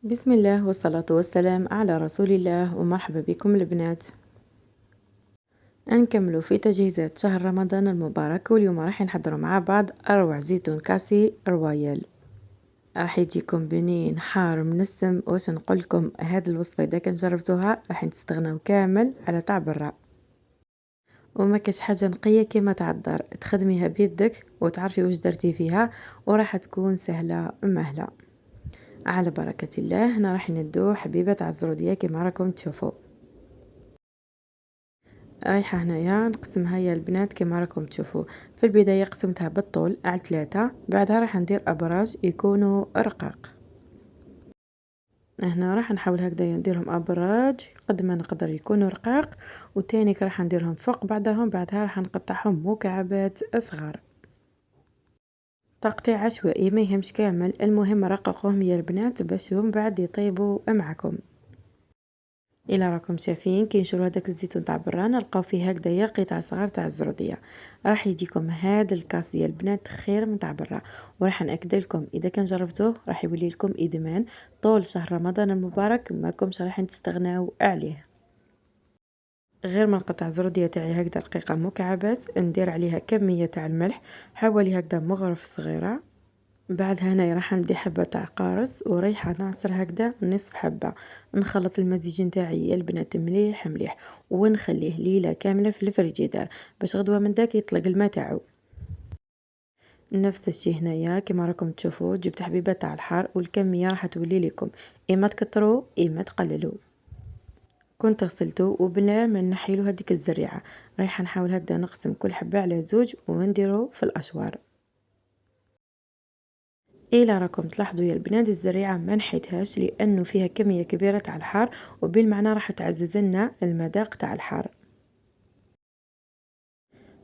بسم الله والصلاة والسلام على رسول الله ومرحبا بكم البنات. نكملوا في تجهيزات شهر رمضان المبارك، واليوم راح نحضروا مع بعض أروع زيتون كاسي رويال. راح يجيكم بنين حار منسم، واش نقول لكم هاد الوصفة إذا كان جربتوها راح تستغناو كامل على تعب الراء، وما كاش حاجة نقية كيما تاع الدار تخدميها بيدك وتعرفي واش درتي فيها، وراح تكون سهلة مهلة. على بركة الله هنا راح ندو حبيبة تاع الزرودية كيما راكم تشوفوا. رايحة هنايا نقسمها يا البنات كيما راكم تشوفوا. في البداية قسمتها بالطول على 3، بعدها راح ندير ابراج يكونوا رقاق. هنا راح نحاول هكذا نديرهم ابراج قد ما نقدر يكونوا رقاق، وتانيك راح نديرهم فوق بعدها راح نقطعهم مكعبات صغار. تقطيع عشوائي ما يهمش كامل، المهم رققوهم يا البنات باش من بعد يطيبوا معكم. إلا راكم شايفين كي نشرو هداك الزيتون تاع برا نلقاو فيه هكذايا قطع صغار تاع الزرودية، راح يجيكم هذا الكاس ديال البنات خير من تاع برا، وراح نأكد لكم إذا كان جربتوه راح يولي لكم إدمان طول شهر رمضان المبارك، ماكمش راح تستغناو عليه. غير ما نقطع الزرودية تاعي هكذا رقيقة مكعبات، ندير عليها كمية تاع الملح حوالي هكذا مغرف صغيرة. بعد هنايا راح ندي حبة تاع قارص وريحة ناصر هكذا نصف حبة، نخلط المزيج نتاعي يا البنات مليح مليح، ونخليه ليلة كاملة في الفريجيدار باش غدوة من داك يطلق الماء تاعو. نفس الشي هنايا كما راكم تشوفوا جبت حبيبة تاع الحار، والكمية راح تولي لكم اما تكتروا اما تقللوا. كنت غسلته وبلا ما نحيلو هذيك الزريعة، رايحة نحاول هكذا نقسم كل حبة على زوج ونديرو في الاشوار. إلا راكم تلاحظوا يا البنات الزريعة ما نحيتهاش لأنه فيها كمية كبيرة تاع الحار، وبالمعنى راح تعزز لنا المذاق تاع الحار.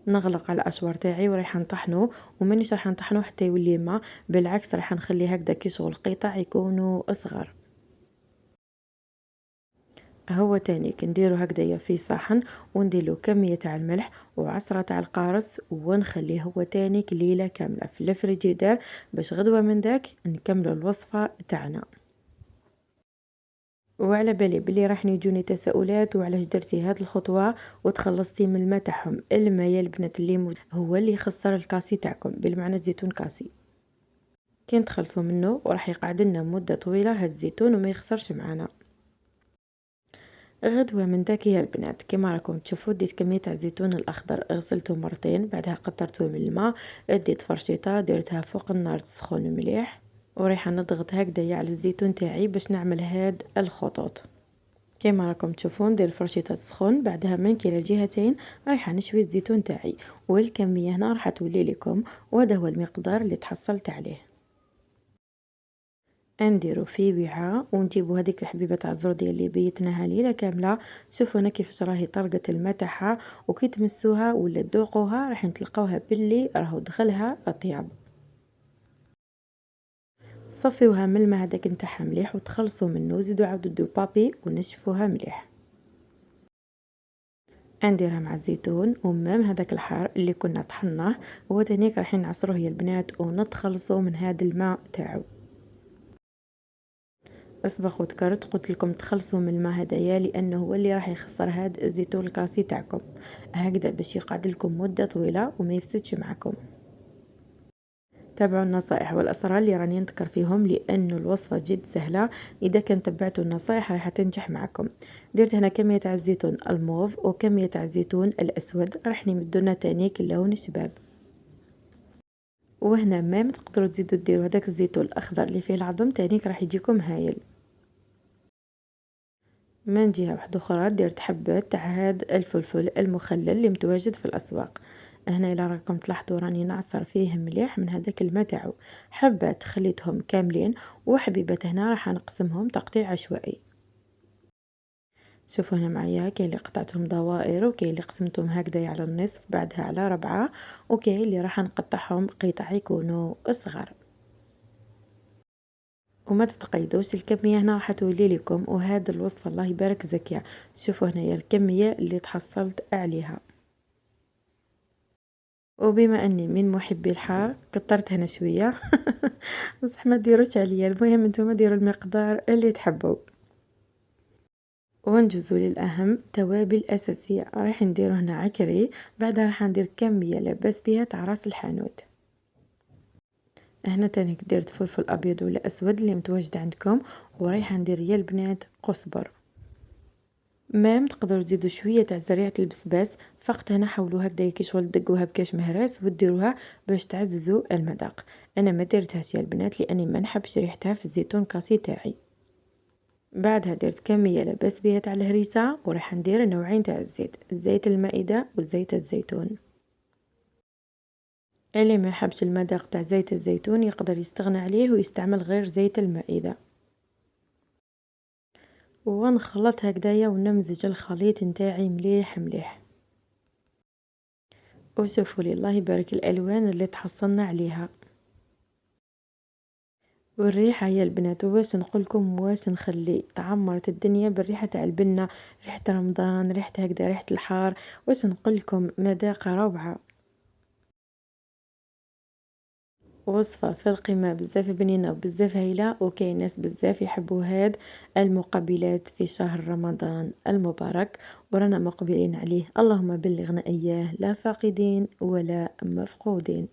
نغلق على الأشوار تاعي ورايحة نطحنو، ومانيش راح نطحنو حتى يولي ما، بالعكس راح نخليه هكذا كي شغل قطع يكونوا أصغر. هو تاني كنديرو هكذايا في صحن ونديرلو كمية تاع الملح وعصرة تاع القارص، ونخليه هو تاني ليلة كاملة في الفريجيدار باش غدوة من داك نكملو الوصفة تاعنا. وعلى بالي بلي راح يجوني تساؤلات وعلاش درتي هاد الخطوة وتخلصتي من الماء تاعهم. الماء يا البنات اللي هو اللي يخسر الكاسي تاعكم، بالمعنى الزيتون كاسي كي نتخلصوا منه وراح يقعد لنا مدة طويلة هاد الزيتون وما يخسرش معنا. غدوة من داك يا البنات كما راكم تشوفوا ديت كمية تاع الزيتون الاخضر غسلته مرتين، بعدها قطرته من الماء، اديت فرشيطة درتها فوق النار تسخن مليح، وريحة نضغط هكذايا على الزيتون تاعي باش نعمل هاد الخطوط. كيما راكم تشوفون ندير الفرشيطة تسخن، بعدها من كلا الجهتين رايحة نشوي الزيتون تاعي، والكمية هنا راح تولي لكم، وهذا هو المقدار اللي تحصلت عليه. نديرو في وعاء ونجيبو هذيك الحبيبة تاع الزردية اللي بيتناها ليلة كاملة، شوفوا هنا كيفاش راهي طرقت الماء تاعها، وكي تمسوها ولا تذوقوها راح تلقاوها باللي راهو دخلها اطياب. صفيوها من الماء هذاك نتاعها مليح وتخلصوا منه، زيدوا عاودوا دو بابي ونشفوها مليح. نديرها مع الزيتون ومام هذاك الحار اللي كنا طحناه، هو تانيك رايحين نعصروه يا البنات ونتخلصوا من هذا الماء تاعو. اسبق وذكرت قلت لكم تخلصوا من الماء هدايا لانه هو اللي راح يخسر هذا الزيتون الكاسي تاعكم، هكذا باش يقعد لكم مده طويله وما يفسدش معكم. تابعوا النصائح والاسرار اللي راني نذكر فيهم لانه الوصفه جد سهله، اذا كان تبعتوا النصائح راح تنجح معكم. درت هنا كميه تاع الزيتون الموف وكميه تاع الزيتون الاسود، راح نمدو لنا تانيك اللون الشباب. وهنا ما تقدروا تزيدوا ديروا هذاك الزيتون الاخضر اللي فيه العظم تانيك راح يجيكم هايل. من جهة واحدة أخرى درت حبة تاع هاد الفلفل المخلل اللي متواجد في الأسواق. هنا إلا راكم تلاحظوا راني نعصر فيه مليح من هذاك الماء تاعو، حبات خليتهم كاملين وحبيبات هنا راح نقسمهم تقطيع عشوائي. شوفوا هنا معايا كاين اللي قطعتهم دوائر، وكاين اللي قسمتهم هكذا على النصف بعدها على ربعة، وكاين اللي راح نقطعهم قطع يكونوا صغار. وما تتقيدوش الكمية هنا راح تولي لكم، وهذا الوصفة الله يبارك زكية. شوفوا هنايا الكمية اللي تحصلت عليها. وبما أني من محبي الحار كترت هنا شوية بصح ما ديروش عليا، المهم نتوما ديروا المقدار اللي تحبوا. ونجوزو للأهم، توابل أساسية راح نديرو هنا عكري، بعدها راح ندير كمية لاباس بها تاع راس الحانوت. هنا تانيك درت فلفل أبيض ولا أسود اللي متواجد عندكم، ورايحة ندير يا البنات قزبر. مام تقدروا تزيدوا شوية تاع زريعة البسباس، فقط هنا حاولوا هكدايا كي شغل تدقوها بكاش مهراس وديروها باش تعززوا المذاق. انا ما درتهاش يا البنات لاني ما نحبش ريحتها في الزيتون كاسي تاعي. بعدها درت كمية لاباس بها تاع الهريسة، وراح ندير نوعين تاع الزيت، زيت المائدة وزيت الزيتون. اللي ما يحبش المذاق تاع زيت الزيتون يقدر يستغنى عليه ويستعمل غير زيت المائدة. ونخلط هكدايا ونمزج الخليط نتاعي مليح مليح. وشوفوا لي الله يبارك الالوان اللي تحصلنا عليها، والريحه يا البنات واش نقولكم، واش نخلي تعمرت الدنيا بالريحه تاع البنه، ريحه رمضان، ريحه هكذا، ريحه الحار، واش نقولكم مذاقه روعه. وصفة في القمة، بزاف بنينة وبزاف هايلة، وكاين ناس بزاف يحبوا هاد المقبلات في شهر رمضان المبارك، ورانا مقبلين عليه، اللهم بلغنا إياه لا فاقدين ولا مفقودين.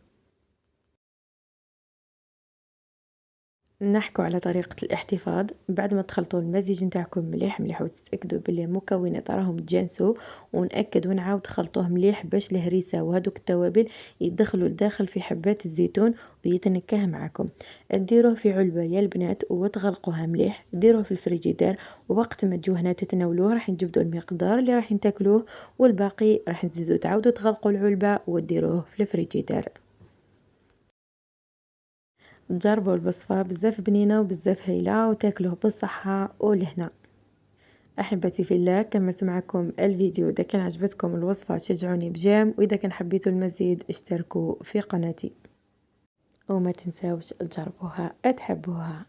نحكو على طريقة الاحتفاظ. بعد ما تخلطوا المزيج نتاعكم مليح مليح وتتأكدوا بلي المكونات راهم تجانسوا، ونأكد ونعاود خلطوه مليح باش الهريسة وهذوك التوابل يدخلوا لداخل في حبات الزيتون ويتنكه معكم. ديروه في علبة يا البنات وتغلقوها مليح، ديروه في الفريجيدير، ووقت ما تجوا هنا تتناولوه راح تجبدوا المقدار اللي راح تاكلوه، والباقي راح تزيدوا تعاودوا تغلقوا العلبة وديروه في الفريجيدير. تجربوا الوصفة، بزاف بنينة وبزاف هايلة، وتاكلوه بالصحة والهنا. أحبتي في الله، كملت معكم الفيديو. إذا كان عجبتكم الوصفة شجعوني بجيم، وإذا كان حبيتوا المزيد اشتركوا في قناتي، وما تنساوش تجربوها تحبوها.